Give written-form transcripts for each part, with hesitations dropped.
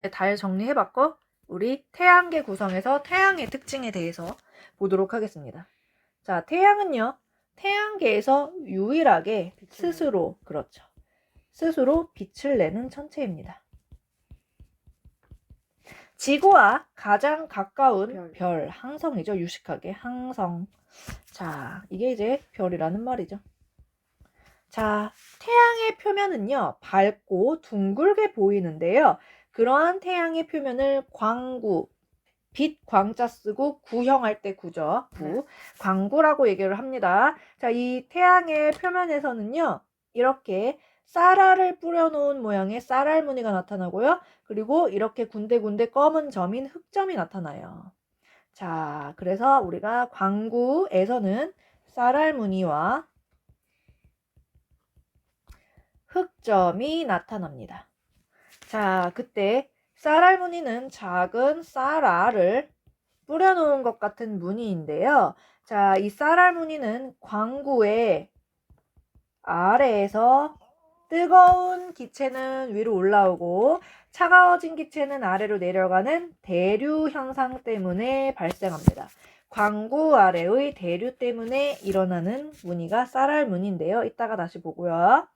달 정리해봤고 우리 태양계 구성에서 태양의 특징에 대해서 보도록 하겠습니다. 자, 태양은요. 태양계에서 유일하게 스스로, 그렇죠. 스스로 빛을 내는 천체입니다. 지구와 가장 가까운 별, 항성이죠. 유식하게 항성. 자, 이게 이제 별이라는 말이죠. 자, 태양의 표면은요. 밝고 둥글게 보이는데요. 그러한 태양의 표면을 광구, 빛 광자 쓰고 구형할 때 구죠. 구. 광구라고 얘기를 합니다. 자, 이 태양의 표면에서는요. 이렇게 쌀알을 뿌려놓은 모양의 쌀알 무늬가 나타나고요. 그리고 이렇게 군데군데 검은 점인 흑점이 나타나요. 자, 그래서 우리가 광구에서는 쌀알 무늬와 흑점이 나타납니다. 자, 그때 쌀알 무늬는 작은 쌀알을 뿌려놓은 것 같은 무늬인데요. 자, 이 쌀알 무늬는 광구의 아래에서 뜨거운 기체는 위로 올라오고 차가워진 기체는 아래로 내려가는 대류 현상 때문에 발생합니다. 광구 아래의 대류 때문에 일어나는 무늬가 쌀알 무늬인데요. 이따가 다시 보고요.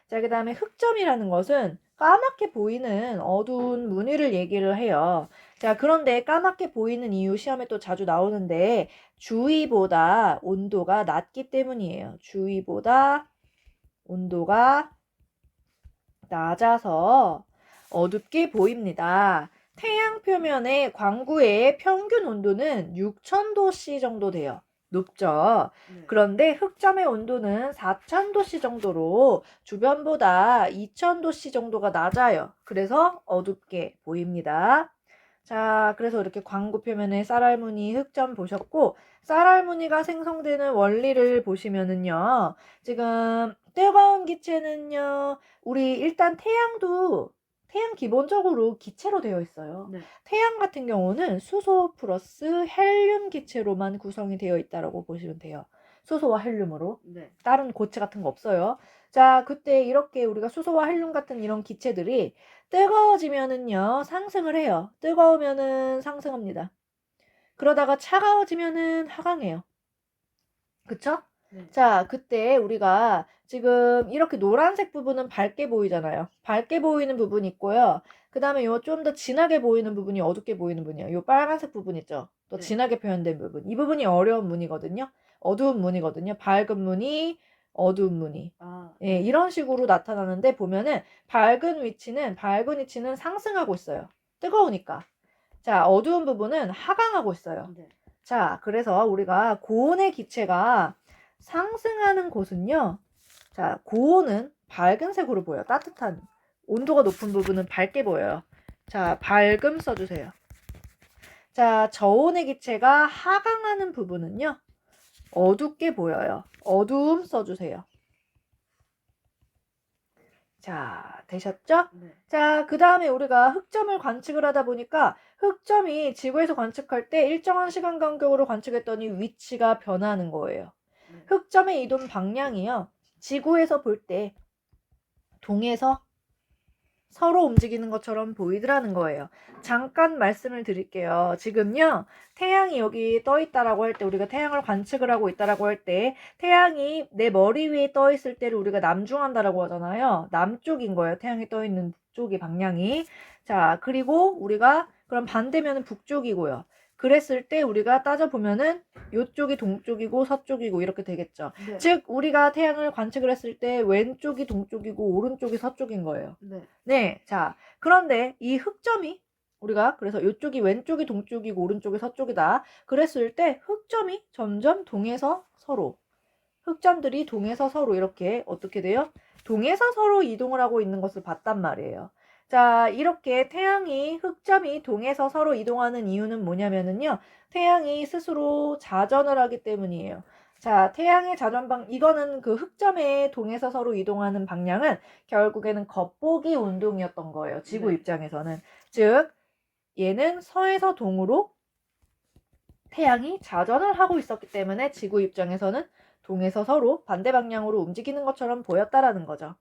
자, 그 다음에 흑점이라는 것은 까맣게 보이는 어두운 무늬를 얘기를 해요. 자, 그런데 까맣게 보이는 이유 시험에 또 자주 나오는데 주위보다 온도가 낮기 때문이에요. 주위보다 온도가 낮아서 어둡게 보입니다. 태양 표면의 광구의 평균 온도는 6000도씨 정도 돼요. 높죠. 그런데 흑점의 온도는 4000도씨 정도로 주변보다 2000도씨 정도가 낮아요. 그래서 어둡게 보입니다. 자, 그래서 이렇게 광구 표면에 쌀알 무늬, 흑점 보셨고 쌀알 무늬가 생성되는 원리를 보시면은요. 지금 뜨거운 기체는요. 우리 일단 태양 기본적으로 기체로 되어 있어요. 태양 같은 경우는 수소 플러스 헬륨 기체로만 구성이 되어 있다고 보시면 돼요. 수소와 헬륨으로. 다른 고체 같은 거 없어요. 자, 그때 이렇게 우리가 수소와 헬륨 같은 이런 기체들이 뜨거워지면은요, 상승을 해요. 뜨거우면은 상승합니다. 그러다가 차가워지면은 하강해요. 그쵸? 자, 그때 우리가 지금 이렇게 노란색 부분은 밝게 보이잖아요. 밝게 보이는 부분이 있고요. 그 다음에 요 좀 더 진하게 보이는 부분이 어둡게 보이는 부분이에요. 요 빨간색 부분 있죠? 또 진하게 표현된 부분. 이 부분이 어려운 무늬거든요. 어두운 무늬거든요. 밝은 무늬, 어두운 무늬. 예, 이런 식으로 나타나는데 보면은 밝은 위치는 상승하고 있어요. 뜨거우니까. 자, 어두운 부분은 하강하고 있어요. 자, 그래서 우리가 고온의 기체가 상승하는 곳은요. 자, 고온은 밝은 색으로 보여요. 따뜻한 온도가 높은 부분은 밝게 보여요. 자, 밝음 써주세요. 자, 저온의 기체가 하강하는 부분은요. 어둡게 보여요. 어두움 써주세요. 자, 되셨죠? 자, 그 다음에 우리가 흑점을 관측을 하다 보니까 흑점이 지구에서 관측할 때 일정한 시간 간격으로 관측했더니 위치가 변하는 거예요. 흑점의 이동 방향이요. 지구에서 볼 때 동에서 서로 움직이는 것처럼 보이더라는 거예요. 잠깐 말씀을 드릴게요. 지금요. 태양이 여기 떠 있다라고 할 때 우리가 태양을 관측을 하고 있다라고 할 때 태양이 내 머리 위에 떠 있을 때를 우리가 남중한다라고 하잖아요. 남쪽인 거예요. 태양이 떠 있는 북쪽의 방향이. 자, 그리고 우리가 그럼 반대면은 북쪽이고요. 그랬을 때 우리가 따져보면은 요쪽이 동쪽이고 서쪽이고 이렇게 되겠죠. 즉 우리가 태양을 관측을 했을 때 왼쪽이 동쪽이고 오른쪽이 서쪽인 거예요. 네, 자, 그런데 이 흑점이 우리가 그래서 이쪽이 왼쪽이 동쪽이고 오른쪽이 서쪽이다. 그랬을 때 흑점이 점점 동에서 서로 흑점들이 동에서 서로 이렇게 어떻게 돼요? 동에서 서로 이동을 하고 있는 것을 봤단 말이에요. 자, 이렇게 태양이 흑점이 동에서 서로 이동하는 이유는 뭐냐면은요. 태양이 스스로 자전을 하기 때문이에요. 자, 태양의 이거는 그 흑점의 동에서 서로 이동하는 방향은 결국에는 겉보기 운동이었던 거예요. 지구 입장에서는. 즉, 얘는 서에서 동으로 태양이 자전을 하고 있었기 때문에 지구 입장에서는 동에서 서로 반대 방향으로 움직이는 것처럼 보였다라는 거죠.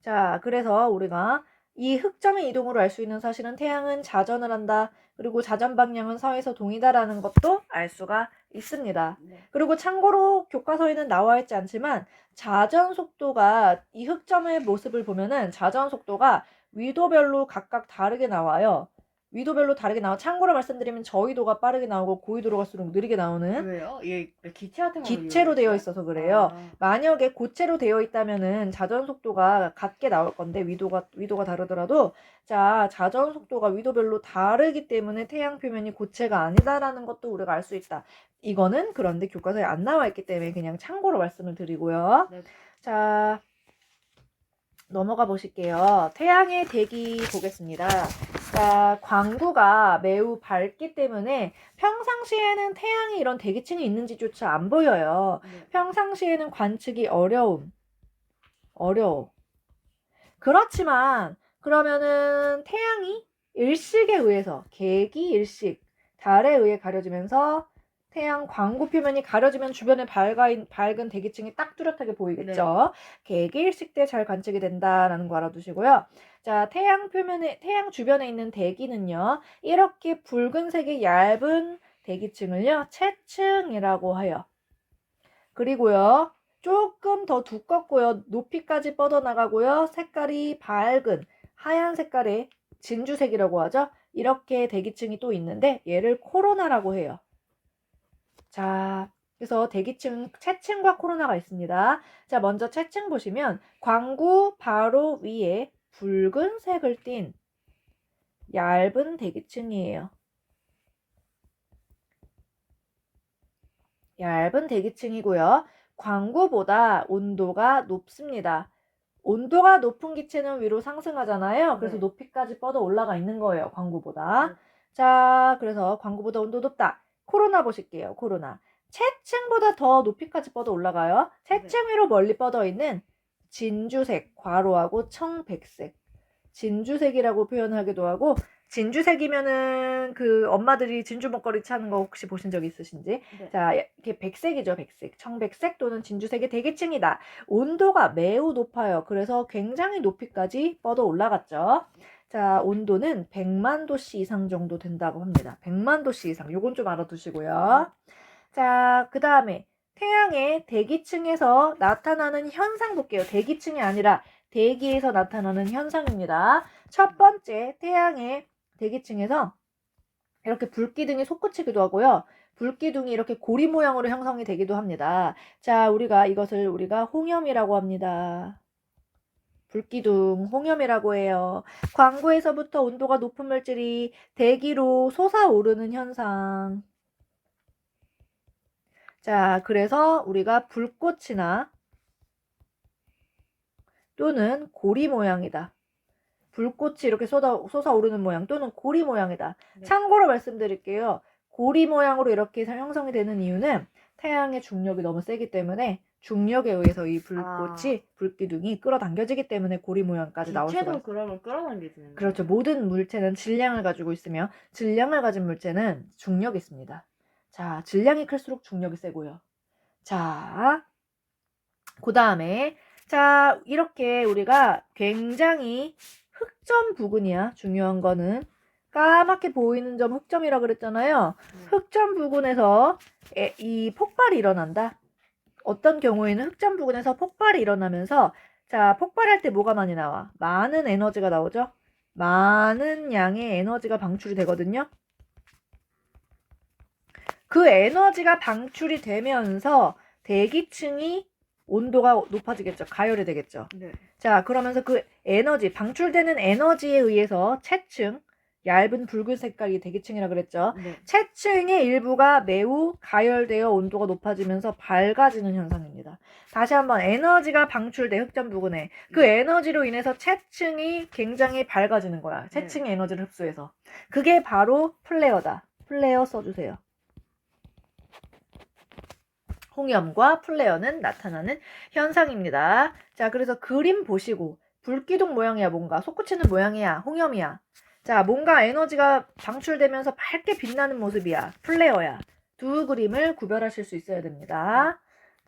자, 그래서 우리가 이 흑점의 이동으로 알 수 있는 사실은 태양은 자전을 한다. 그리고 자전 방향은 서에서 동이다라는 것도 알 수가 있습니다. 네. 그리고 참고로 교과서에는 나와 있지 않지만 자전 속도가 이 흑점의 모습을 보면은 자전 속도가 위도별로 각각 다르게 나와요. 위도별로 다르게 나와. 참고로 말씀드리면 저위도가 빠르게 나오고 고위도로 갈수록 느리게 나오는 왜요? 얘 기체 같은 걸로 기체로 되어 이용했어요? 있어서 그래요. 아, 만약에 고체로 되어 있다면은 자전 속도가 같게 나올 건데 위도가 다르더라도 자, 자전 속도가 위도별로 다르기 때문에 태양 표면이 고체가 아니다라는 것도 우리가 알 수 있다. 이거는 그런데 교과서에 안 나와 있기 때문에 그냥 참고로 말씀을 드리고요. 네. 자, 넘어가 보실게요. 태양의 대기 보겠습니다. 자, 광구가 매우 밝기 때문에 평상시에는 태양이 이런 대기층이 있는지조차 안 보여요. 네. 평상시에는 관측이 어려워. 그렇지만 그러면은 태양이 일식에 의해서 계기 일식, 달에 의해 가려지면서 태양 광구 표면이 가려지면 주변에 밝은 대기층이 딱 뚜렷하게 보이겠죠. 계기 일식 때 잘 관측이 된다라는 거 알아두시고요. 자, 태양 주변에 있는 대기는요, 이렇게 붉은색의 얇은 대기층을요, 채층이라고 해요. 그리고요, 조금 더 두껍고요, 높이까지 뻗어나가고요, 색깔이 밝은 하얀 색깔의 진주색이라고 하죠. 이렇게 대기층이 또 있는데 얘를 코로나라고 해요. 자, 그래서 대기층, 채층과 코로나가 있습니다. 자, 먼저 채층 보시면 광구 바로 위에 붉은색을 띤 얇은 대기층이에요. 얇은 대기층이고요. 광구보다 온도가 높습니다. 온도가 높은 기체는 위로 상승하잖아요. 그래서 네. 높이까지 뻗어 올라가 있는 거예요. 광구보다. 네. 자, 그래서 광구보다 온도 높다. 코로나 보실게요. 코로나. 채층보다 더 높이까지 뻗어 올라가요. 채층 위로 멀리 뻗어 있는 진주색, 괄호하고 청백색. 진주색이라고 표현하기도 하고, 진주색이면은 그 엄마들이 진주 먹거리 차는 거 혹시 보신 적 있으신지? 네. 자, 이게 백색이죠, 백색. 청백색 또는 진주색의 대기층이다. 온도가 매우 높아요. 그래서 굉장히 높이까지 뻗어 올라갔죠. 자, 온도는 100만 도씨 이상 정도 된다고 합니다. 100만 도씨 이상. 요건 좀 알아두시고요. 자, 그 다음에 태양의 대기층에서 나타나는 현상 볼게요. 대기층이 아니라 대기에서 나타나는 현상입니다. 첫 번째, 태양의 대기층에서 이렇게 불기둥이 솟구치기도 하고요. 불기둥이 이렇게 고리 모양으로 형성이 되기도 합니다. 자, 이것을 우리가 홍염이라고 합니다. 불기둥, 홍염이라고 해요. 광구에서부터 온도가 높은 물질이 대기로 솟아오르는 현상. 자, 그래서 우리가 불꽃이나 또는 고리 모양이다. 불꽃이 이렇게 솟아오르는 모양 또는 고리 모양이다. 네. 참고로 말씀드릴게요. 고리 모양으로 이렇게 형성이 되는 이유는 태양의 중력이 너무 세기 때문에 중력에 의해서 이 불꽃이 불기둥이 끌어당겨지기 때문에 고리 모양까지 나올 수가 있어요. 기체도 그러면 끌어당겨지는 그렇죠. 거예요? 모든 물체는 질량을 가지고 있으며 질량을 가진 물체는 중력이 있습니다. 자, 질량이 클수록 중력이 세고요. 자, 그 다음에 자, 이렇게 우리가 굉장히 흑점 부근이야. 중요한 거는 까맣게 보이는 점 흑점이라고 그랬잖아요. 흑점 부근에서 이 폭발이 일어난다. 어떤 경우에는 흑점 부근에서 폭발이 일어나면서 자, 폭발할 때 뭐가 많이 나와? 많은 에너지가 나오죠. 많은 양의 에너지가 방출이 되거든요. 그 에너지가 방출이 되면서 대기층이 온도가 높아지겠죠. 가열이 되겠죠. 네. 자, 그러면서 그 에너지, 방출되는 에너지에 의해서 채층, 얇은 붉은 색깔이 대기층이라 그랬죠. 네. 채층의 일부가 매우 가열되어 온도가 높아지면서 밝아지는 현상입니다. 다시 한번 에너지가 방출돼 흑점 부근에 그 에너지로 인해서 채층이 굉장히 밝아지는 거야. 채층의 에너지를 흡수해서. 그게 바로 플레어다. 플레어 써주세요. 홍염과 플레어는 나타나는 현상입니다. 자, 그래서 그림 보시고 불기둥 모양이야 뭔가 솟구치는 모양이야 홍염이야. 자, 뭔가 에너지가 방출되면서 밝게 빛나는 모습이야 플레어야. 두 그림을 구별하실 수 있어야 됩니다.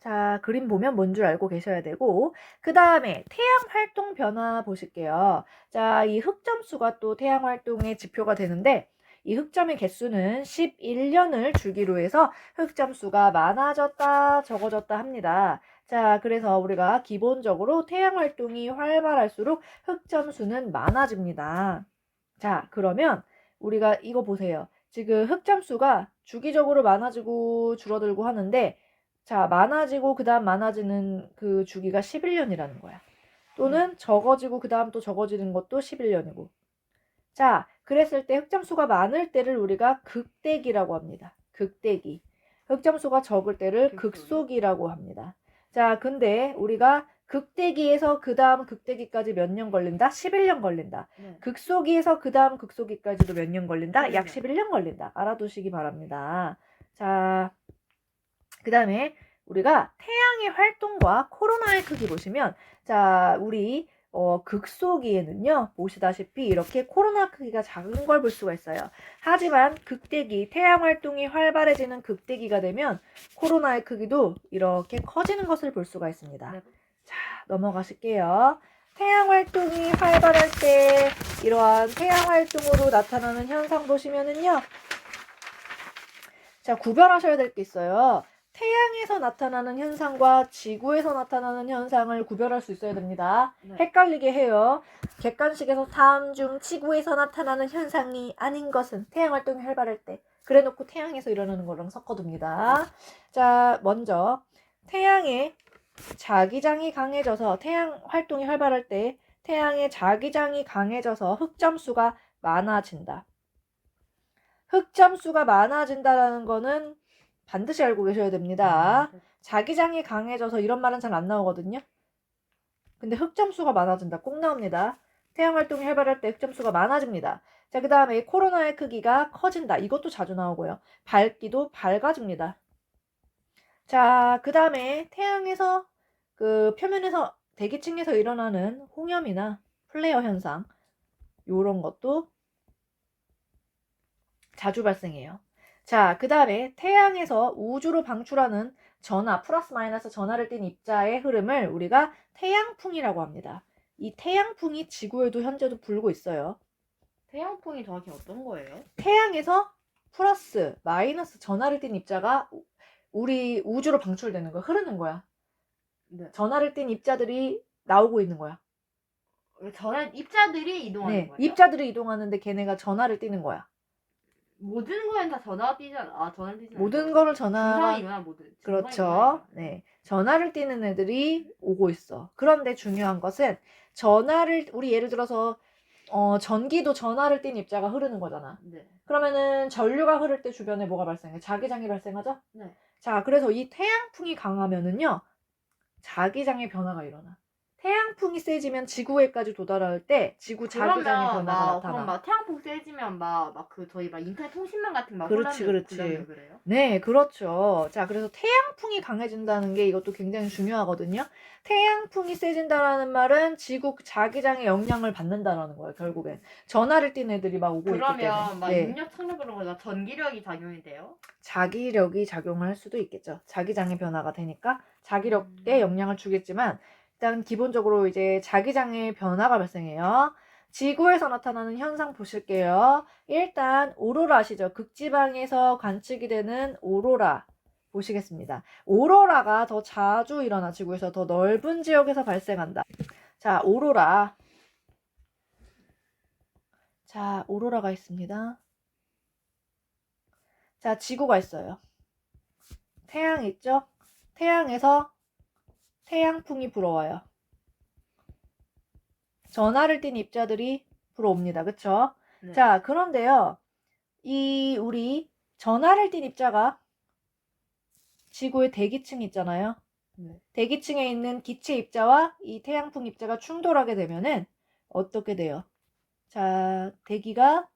자, 그림 보면 뭔 줄 알고 계셔야 되고, 그 다음에 태양 활동 변화 보실게요. 자, 이 흑점수가 또 태양 활동의 지표가 되는데, 이 흑점의 개수는 11년을 주기로 해서 흑점수가 많아졌다, 적어졌다 합니다. 자, 그래서 우리가 기본적으로 태양 활동이 활발할수록 흑점수는 많아집니다. 자, 그러면 우리가 이거 보세요. 지금 흑점수가 주기적으로 많아지고 줄어들고 하는데, 자, 많아지고 그 다음 많아지는 그 주기가 11년이라는 거야. 또는 적어지고 그 다음 또 적어지는 것도 11년이고. 자, 그랬을 때 흑점수가 많을 때를 우리가 극대기라고 합니다. 극대기. 흑점수가 적을 때를 극소기라고 합니다. 자, 근데 우리가 극대기에서 그 다음 극대기까지 몇 년 걸린다? 11년 걸린다. 네. 극소기에서 그 다음 극소기까지도 몇 년 걸린다? 약 11년. 11년 걸린다. 알아두시기 바랍니다. 자, 그 다음에 우리가 태양의 활동과 코로나의 크기 보시면, 자, 우리 극소기에는요, 보시다시피 이렇게 코로나 크기가 작은 걸 볼 수가 있어요. 하지만 극대기, 태양 활동이 활발해지는 극대기가 되면 코로나의 크기도 이렇게 커지는 것을 볼 수가 있습니다. 네. 자, 넘어가실게요. 태양 활동이 활발할 때 이러한 태양 활동으로 나타나는 현상 보시면은요, 자, 구별하셔야 될 게 있어요. 태양에서 나타나는 현상과 지구에서 나타나는 현상을 구별할 수 있어야 됩니다. 네. 헷갈리게 해요. 객관식에서 다음 중 지구에서 나타나는 현상이 아닌 것은 태양 활동이 활발할 때. 그래 놓고 태양에서 일어나는 거랑 섞어둡니다. 자, 먼저 태양의 자기장이 강해져서 태양 활동이 활발할 때 태양의 자기장이 강해져서 흑점수가 많아진다. 흑점수가 많아진다는 거는 반드시 알고 계셔야 됩니다. 자기장이 강해져서 이런 말은 잘 안 나오거든요. 근데 흑점수가 많아진다. 꼭 나옵니다. 태양 활동이 활발할 때 흑점수가 많아집니다. 자, 그 다음에 코로나의 크기가 커진다. 이것도 자주 나오고요. 밝기도 밝아집니다. 자, 그 다음에 태양에서 그 표면에서 대기층에서 일어나는 홍염이나 플레어 현상 요런 것도 자주 발생해요. 자, 그 다음에 태양에서 우주로 방출하는 전하, 플러스 마이너스 전하를 띤 입자의 흐름을 우리가 태양풍이라고 합니다. 이 태양풍이 지구에도 현재도 불고 있어요. 태양풍이 정확히 어떤 거예요? 태양에서 플러스, 마이너스 전하를 띤 입자가 우리 우주로 방출되는 거야. 흐르는 거야. 네. 전하를 띤 입자들이 나오고 있는 거야. 전에 입자들이 이동하는 네, 거예요? 입자들이 이동하는데 걔네가 전하를 띠는 거야. 모든 거엔 다 전화가 뛰잖아. 아, 전화를 뛰지 모든 거를 전하 중성이구나, 모든. 그렇죠. 네. 전하를 띠는 애들이 오고 있어. 그런데 중요한 것은 전하를 우리 예를 들어서 전기도 전하를 띤 입자가 흐르는 거잖아. 네. 그러면은 전류가 흐를 때 주변에 뭐가 발생해? 자기장이 발생하죠? 네. 자, 그래서 이 태양풍이 강하면은요. 자기장의 변화가 일어나. 태양풍이 세지면 지구에까지 도달할 때 지구 자기장의 변화가 나타나. 그럼 막 태양풍 세지면 막 그 저희 막 인터넷 통신망 같은 막 그렇지, 그렇지. 그래요? 네, 그렇죠. 자, 그래서 태양풍이 강해진다는 게 이것도 굉장히 중요하거든요. 태양풍이 세진다라는 말은 지구 자기장의 영향을 받는다라는 거예요, 결국엔. 전하를 띈 애들이 막 오고 있기 때문에. 그러면 막 네. 입력 착륙으로 거나 전기력이 작용이 돼요? 자기력이 작용을 할 수도 있겠죠. 자기장의 변화가 되니까 자기력에 영향을 주겠지만 일단 기본적으로 이제 자기장의 변화가 발생해요. 지구에서 나타나는 현상 보실게요. 일단 오로라 아시죠? 극지방에서 관측이 되는 오로라 보시겠습니다. 오로라가 더 자주 일어나 지구에서 더 넓은 지역에서 발생한다. 자, 오로라. 자, 오로라가 있습니다. 자, 지구가 있어요. 태양 있죠? 태양에서 태양풍이 불어와요. 전하를 띤 입자들이 불어옵니다. 그쵸? 네. 자, 그런데요. 우리 전하를 띤 입자가 지구의 대기층이 있잖아요. 네. 대기층에 있는 기체 입자와 이 태양풍 입자가 충돌하게 되면은 어떻게 돼요? 자, 대기가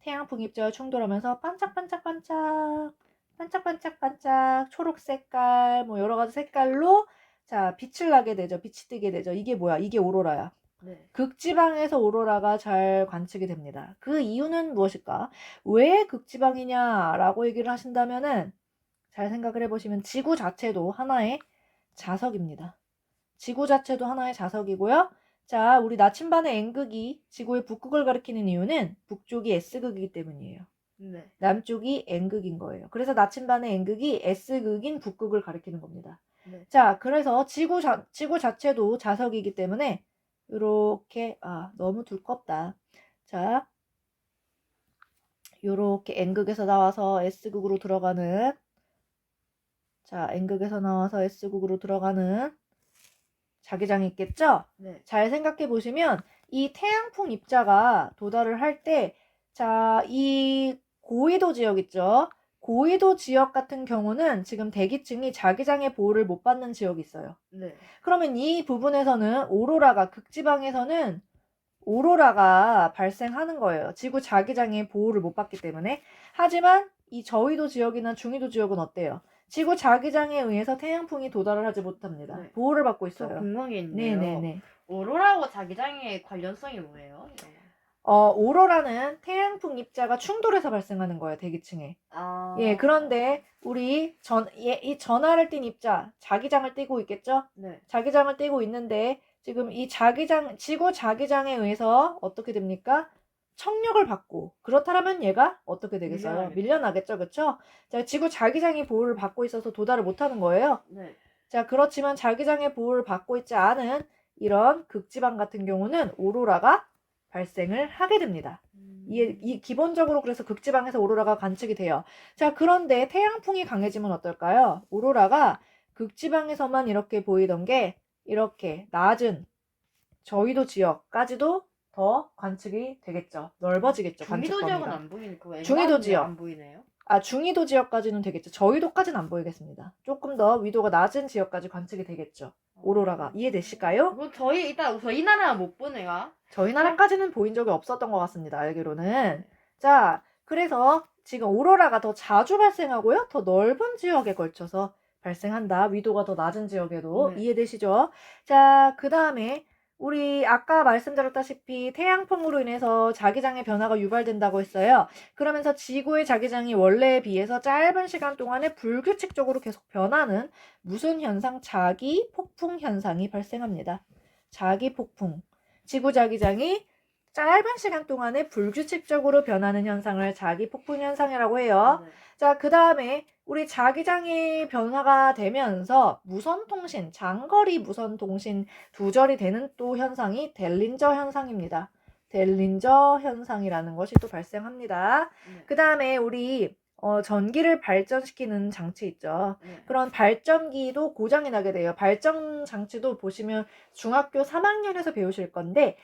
태양풍 입자와 충돌하면서 반짝반짝반짝 반짝반짝반짝 초록 색깔 뭐 여러 가지 색깔로 자, 빛을 나게 되죠. 빛이 뜨게 되죠. 이게 뭐야? 이게 오로라야. 네. 극지방에서 오로라가 잘 관측이 됩니다. 그 이유는 무엇일까? 왜 극지방이냐라고 얘기를 하신다면은 잘 생각을 해보시면 지구 자체도 하나의 자석입니다. 지구 자체도 하나의 자석이고요. 자, 우리 나침반의 N극이 지구의 북극을 가리키는 이유는 북쪽이 S극이기 때문이에요. 네. 남쪽이 N극인 거예요. 그래서 나침반의 N극이 S극인 북극을 가리키는 겁니다. 네. 자, 그래서 지구 자체도 자석이기 때문에 요렇게 너무 두껍다. 자, 요렇게 N극에서 나와서 S극으로 들어가는 N극에서 나와서 S극으로 들어가는 자기장이 있겠죠? 네. 잘 생각해 보시면 이 태양풍 입자가 도달을 할 때 이 고緯도 지역 있죠? 고緯도 지역 같은 경우는 지금 대기층이 자기장의 보호를 못 받는 지역이 있어요. 네. 그러면 이 부분에서는 오로라가 극지방에서는 오로라가 발생하는 거예요. 지구 자기장의 보호를 못 받기 때문에. 하지만 이 저위도 지역이나 중위도 지역은 어때요? 지구 자기장에 의해서 태양풍이 도달을 하지 못합니다. 네. 보호를 받고 저 있어요. 궁금한 게 있는데요. 네네네. 오로라하고 자기장의 관련성이 뭐예요? 오로라는 태양풍 입자가 충돌해서 발생하는 거예요, 대기층에. 예, 그런데 우리 이 전하를 띈 입자, 자기장을 띠고 있겠죠? 네. 자기장을 띠고 있는데 지금 이 지구 자기장에 의해서 어떻게 됩니까? 청력을 받고 그렇다면 얘가 어떻게 되겠어요? 밀려나겠죠, 그렇죠? 자, 지구 자기장이 보호를 받고 있어서 도달을 못하는 거예요. 네. 자, 그렇지만 자기장의 보호를 받고 있지 않은 이런 극지방 같은 경우는 오로라가 발생을 하게 됩니다. 기본적으로 그래서 극지방에서 오로라가 관측이 돼요. 자, 그런데 태양풍이 강해지면 어떨까요? 오로라가 극지방에서만 이렇게 보이던 게 이렇게 낮은 저위도 지역까지도 더 관측이 되겠죠. 넓어지겠죠. 중위도 관측 지역은 범위가. 안 보이는 그 중위도 지역. 안 보이네요. 중위도 지역까지는 되겠죠. 저위도까지는 안 보이겠습니다. 조금 더 위도가 낮은 지역까지 관측이 되겠죠. 오로라가. 이해되실까요? 그럼 저희 나라는 못 보네요. 저희 나라까지는 보인 적이 없었던 것 같습니다. 알기로는. 자, 그래서 지금 오로라가 더 자주 발생하고요. 더 넓은 지역에 걸쳐서 발생한다. 위도가 더 낮은 지역에도. 네. 이해되시죠? 자, 그 다음에 우리 아까 말씀드렸다시피 태양풍으로 인해서 자기장의 변화가 유발된다고 했어요. 그러면서 지구의 자기장이 원래에 비해서 짧은 시간 동안에 불규칙적으로 계속 변하는 무슨 현상? 자기 폭풍 현상이 발생합니다. 자기 폭풍. 지구 자기장이 짧은 시간 동안에 불규칙적으로 변하는 현상을 자기 폭풍 현상이라고 해요. 네. 자, 그 다음에 우리 자기장이 변화가 되면서 무선통신, 장거리 무선통신 두절이 되는 또 현상이 델린저 현상입니다. 델린저 현상이라는 것이 또 발생합니다. 네. 그 다음에 우리 전기를 발전시키는 장치 있죠. 네. 그런 발전기도 고장이 나게 돼요. 발전 장치도 보시면 중학교 3학년에서 배우실 건데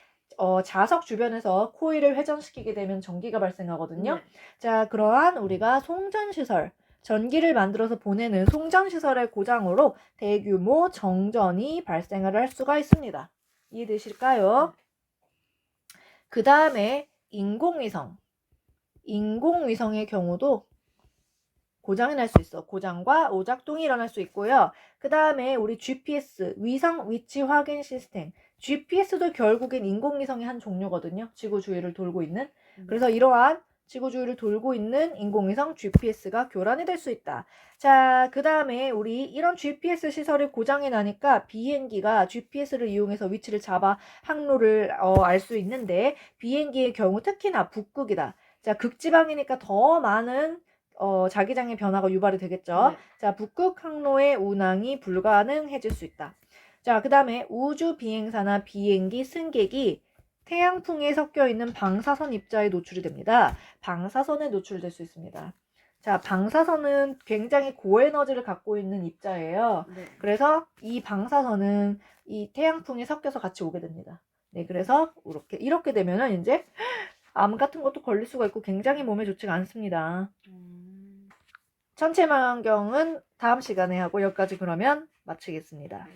자석 주변에서 코일을 회전시키게 되면 전기가 발생하거든요. 네. 자, 그러한 우리가 송전시설, 전기를 만들어서 보내는 송전시설의 고장으로 대규모 정전이 발생을 할 수가 있습니다. 이해되실까요? 그 다음에 인공위성. 인공위성의 경우도 고장이 날 수 있어. 고장과 오작동이 일어날 수 있고요. 그 다음에 우리 GPS, 위성 위치 확인 시스템. GPS도 결국엔 인공위성의 한 종류거든요. 지구 주위를 돌고 있는. 그래서 이러한 지구 주위를 돌고 있는 인공위성 GPS가 교란이 될 수 있다. 자, 그 다음에 우리 이런 GPS 시설이 고장이 나니까 비행기가 GPS를 이용해서 위치를 잡아 항로를 알 수 있는데 비행기의 경우 특히나 북극이다. 자, 극지방이니까 더 많은 자기장의 변화가 유발이 되겠죠. 네. 자, 북극 항로의 운항이 불가능해질 수 있다. 자, 그 다음에 우주 비행사나 비행기 승객이 태양풍에 섞여 있는 방사선 입자에 노출이 됩니다. 방사선에 노출될 수 있습니다. 자, 방사선은 굉장히 고에너지를 갖고 있는 입자예요. 네. 그래서 이 방사선은 이 태양풍에 섞여서 같이 오게 됩니다. 네, 그래서 이렇게 되면은 이제 암 같은 것도 걸릴 수가 있고 굉장히 몸에 좋지가 않습니다. 천체망원경은 다음 시간에 하고 여기까지 그러면 마치겠습니다.